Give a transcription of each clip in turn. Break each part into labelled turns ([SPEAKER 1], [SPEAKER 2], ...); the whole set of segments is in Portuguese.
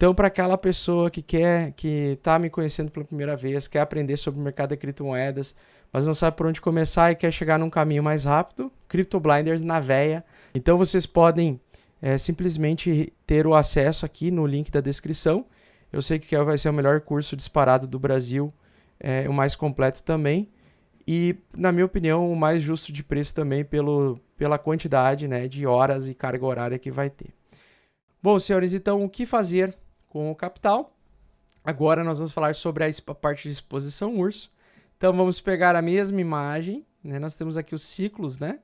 [SPEAKER 1] Então, para aquela pessoa que está me conhecendo pela primeira vez, quer aprender sobre o mercado de criptomoedas, mas não sabe por onde começar e quer chegar num caminho mais rápido, Crypto Blinders na veia. Então, vocês podem simplesmente ter o acesso aqui no link da descrição. Eu sei que vai ser o melhor curso disparado do Brasil, o mais completo também. E, na minha opinião, o mais justo de preço também pela quantidade, né, de horas e carga horária que vai ter. Bom, senhores, então o que fazer com o capital? Agora nós vamos falar sobre a parte de exposição urso. Então vamos pegar a mesma imagem, né? Nós temos aqui os ciclos, né?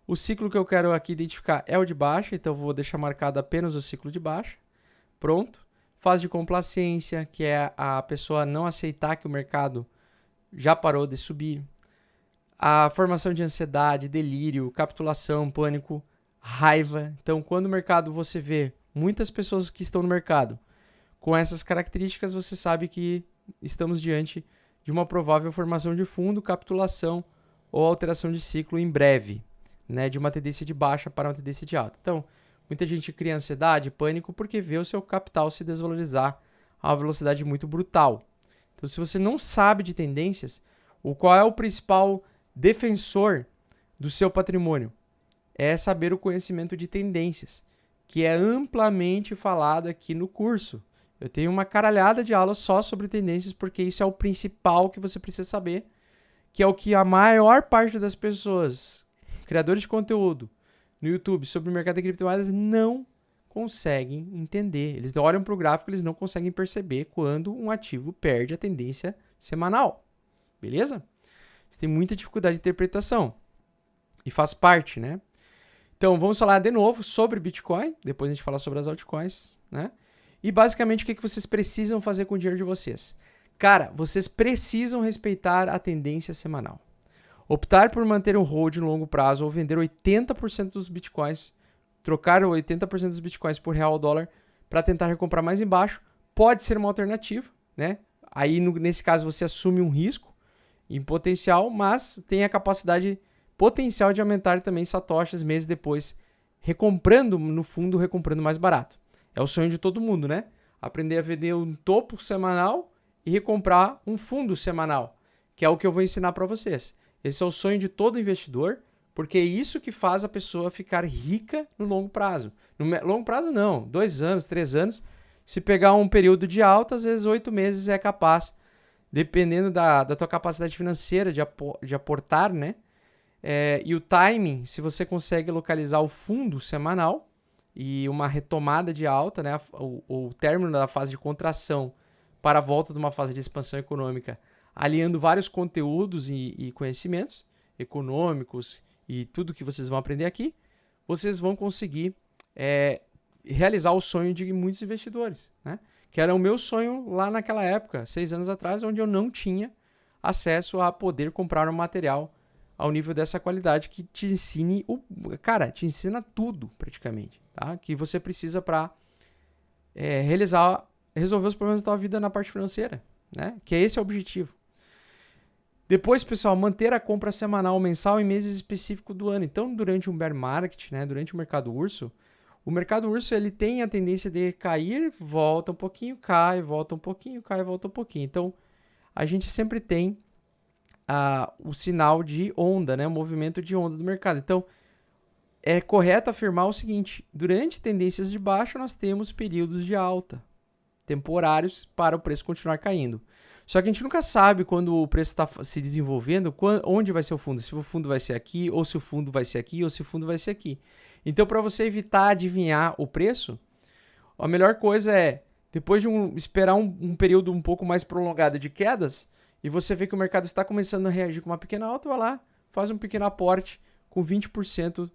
[SPEAKER 1] O ciclo que eu quero aqui identificar é o de baixa, então eu vou deixar marcado apenas o ciclo de baixa. Pronto. Fase de complacência, que é a pessoa não aceitar que o mercado já parou de subir. A formação de ansiedade, delírio, capitulação, pânico, raiva. Então, quando o mercado você vê muitas pessoas que estão no mercado com essas características, você sabe que estamos diante de uma provável formação de fundo, capitulação ou alteração de ciclo em breve, né, de uma tendência de baixa para uma tendência de alta. Então, muita gente cria ansiedade, pânico, porque vê o seu capital se desvalorizar a uma velocidade muito brutal. Então, se você não sabe de tendências, qual é o principal defensor do seu patrimônio? É saber o conhecimento de tendências, que é amplamente falado aqui no curso. Eu tenho uma caralhada de aulas só sobre tendências, porque isso é o principal que você precisa saber, que é o que a maior parte das pessoas, criadores de conteúdo no YouTube sobre o mercado de criptomoedas, não conseguem entender. Eles olham para o gráfico, eles não conseguem perceber quando um ativo perde a tendência semanal. Beleza? Você tem muita dificuldade de interpretação. E faz parte, né? Então, vamos falar de novo sobre Bitcoin. Depois a gente fala sobre as altcoins, né? E basicamente o que vocês precisam fazer com o dinheiro de vocês? Cara, vocês precisam respeitar a tendência semanal. Optar por manter um hold no longo prazo ou vender 80% dos Bitcoins, trocar 80% dos Bitcoins por real ou dólar para tentar recomprar mais embaixo, pode ser uma alternativa, né? Aí, nesse caso, você assume um risco em potencial, mas tem a capacidade potencial de aumentar também satoshis meses depois, recomprando no fundo, recomprando mais barato. É o sonho de todo mundo, né? Aprender a vender um topo semanal e recomprar um fundo semanal, que é o que eu vou ensinar para vocês. Esse é o sonho de todo investidor, porque é isso que faz a pessoa ficar rica no longo prazo. No longo prazo não, 2 anos, 3 anos. Se pegar um período de alta, às vezes 8 meses é capaz, dependendo da tua capacidade financeira de aportar, né? E o timing, se você consegue localizar o fundo semanal e uma retomada de alta, né, o término da fase de contração para a volta de uma fase de expansão econômica, aliando vários conteúdos e conhecimentos econômicos e tudo que vocês vão aprender aqui, vocês vão conseguir realizar o sonho de muitos investidores, né? Que era o meu sonho lá naquela época, 6 anos atrás, onde eu não tinha acesso a poder comprar um material ao nível dessa qualidade que te ensine, te ensina tudo praticamente, tá? Que você precisa para resolver os problemas da tua vida na parte financeira, né? Que esse é o objetivo. Depois, pessoal, manter a compra semanal ou mensal em meses específicos do ano. Então, durante um bear market, né, durante o mercado urso ele tem a tendência de cair, volta um pouquinho, cai, volta um pouquinho, cai, volta um pouquinho. Então, a gente sempre tem o sinal de onda, né? O movimento de onda do mercado. Então, é correto afirmar o seguinte: durante tendências de baixa, nós temos períodos de alta, temporários, para o preço continuar caindo. Só que a gente nunca sabe quando o preço está se desenvolvendo, onde vai ser o fundo. Se o fundo vai ser aqui, ou se o fundo vai ser aqui, ou se o fundo vai ser aqui. Então, para você evitar adivinhar o preço, a melhor coisa é, depois de esperar um período um pouco mais prolongado de quedas, e você vê que o mercado está começando a reagir com uma pequena alta, vai lá, faz um pequeno aporte com 20%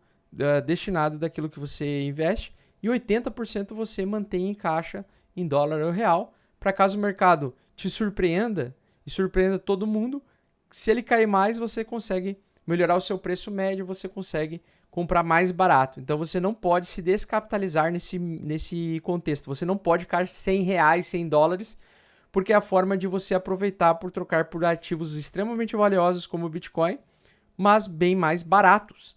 [SPEAKER 1] destinado daquilo que você investe e 80% você mantém em caixa em dólar ou real, para caso o mercado te surpreenda e surpreenda todo mundo, se ele cair mais, você consegue melhorar o seu preço médio, você consegue comprar mais barato. Então você não pode se descapitalizar nesse contexto, você não pode ficar R$100, 100 dólares, porque é a forma de você aproveitar por trocar por ativos extremamente valiosos como o Bitcoin, mas bem mais baratos.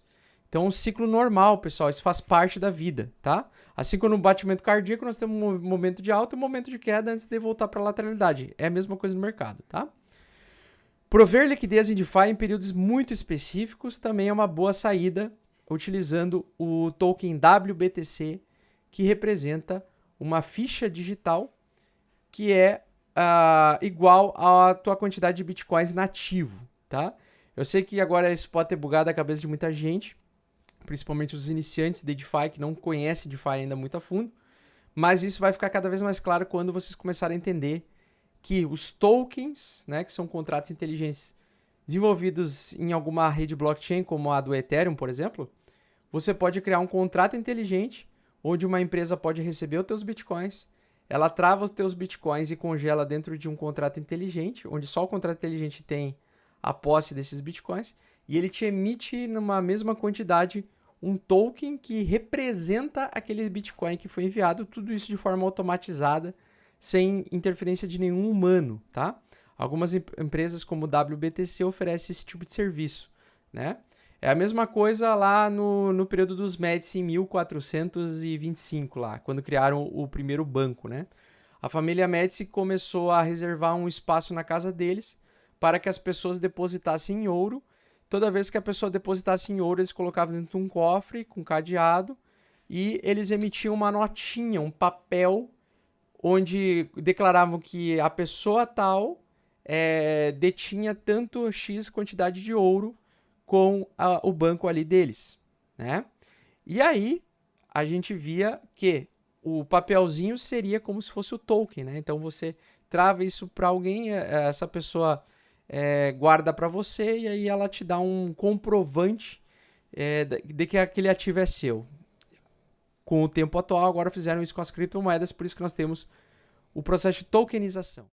[SPEAKER 1] Então, é um ciclo normal, pessoal. Isso faz parte da vida, tá? Assim como no batimento cardíaco, nós temos um momento de alta e um momento de queda antes de voltar para a lateralidade. É a mesma coisa no mercado, tá? Prover liquidez em DeFi em períodos muito específicos também é uma boa saída, utilizando o token WBTC, que representa uma ficha digital que é igual à tua quantidade de bitcoins nativo, tá? Eu sei que agora isso pode ter bugado a cabeça de muita gente, principalmente os iniciantes de DeFi que não conhecem DeFi ainda muito a fundo, mas isso vai ficar cada vez mais claro quando vocês começarem a entender que os tokens, né, que são contratos inteligentes desenvolvidos em alguma rede blockchain, como a do Ethereum, por exemplo, você pode criar um contrato inteligente onde uma empresa pode receber os teus bitcoins, ela trava os teus bitcoins e congela dentro de um contrato inteligente, onde só o contrato inteligente tem a posse desses bitcoins, e ele te emite numa mesma quantidade um token que representa aquele bitcoin que foi enviado, tudo isso de forma automatizada, sem interferência de nenhum humano, tá? Algumas empresas como o WBTC oferecem esse tipo de serviço, né? É a mesma coisa lá no período dos Médici em 1425, lá, quando criaram o primeiro banco, né? A família Médici começou a reservar um espaço na casa deles para que as pessoas depositassem em ouro. Toda vez que a pessoa depositasse em ouro, eles colocavam dentro de um cofre com cadeado e eles emitiam uma notinha, um papel, onde declaravam que a pessoa tal detinha tanto X quantidade de ouro com o banco ali deles, né? E aí a gente via que o papelzinho seria como se fosse o token, né? Então você trava isso para alguém, essa pessoa guarda para você e aí ela te dá um comprovante de que aquele ativo é seu. Com o tempo atual, agora fizeram isso com as criptomoedas, por isso que nós temos o processo de tokenização.